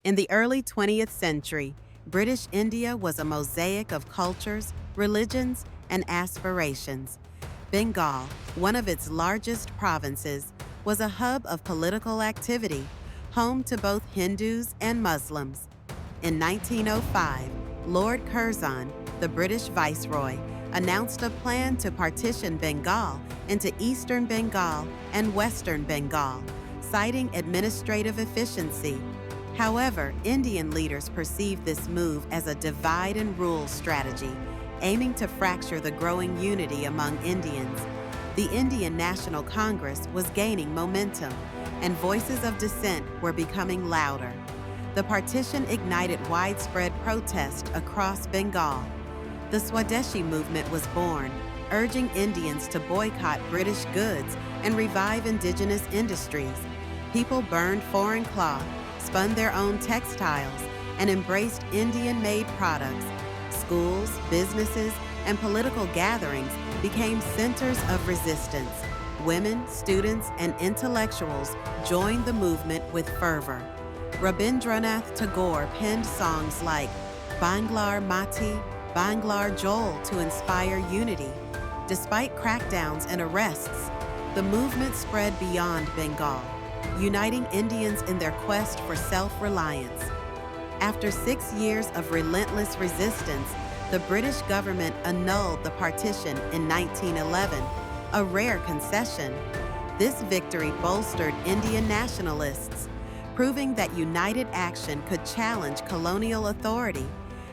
In the early 20th century, British India was a mosaic of cultures, religions, and aspirations. Bengal, one of its largest provinces, was a hub of political activity, home to both Hindus and Muslims. In 1905, Lord Curzon, the British viceroy, announced a plan to partition Bengal into Eastern Bengal and Western Bengal, citing administrative efficiency. However, Indian leaders perceived this move as a divide and rule strategy, aiming to fracture the growing unity among Indians. The Indian National Congress was gaining momentum, and voices of dissent were becoming louder. The partition ignited widespread protest across Bengal. The Swadeshi Movement was born, urging Indians to boycott British goods and revive indigenous industries. People burned foreign cloth, spun their own textiles, and embraced Indian-made products. Schools, businesses, and political gatherings became centers of resistance. Women, students, and intellectuals joined the movement with fervor. Rabindranath Tagore penned songs like Banglar Mati, Banglar Jol to inspire unity. Despite crackdowns and arrests, the movement spread beyond Bengal, uniting Indians in their quest for self-reliance. After 6 years of relentless resistance, the British government annulled the partition in 1911, a rare concession. This victory bolstered Indian nationalists, proving that united action could challenge colonial authority.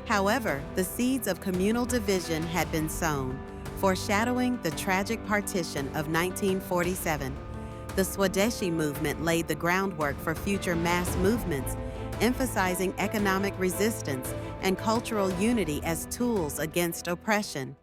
However, the seeds of communal division had been sown, foreshadowing the tragic partition of 1947. The Swadeshi movement laid the groundwork for future mass movements, emphasizing economic resistance and cultural unity as tools against oppression.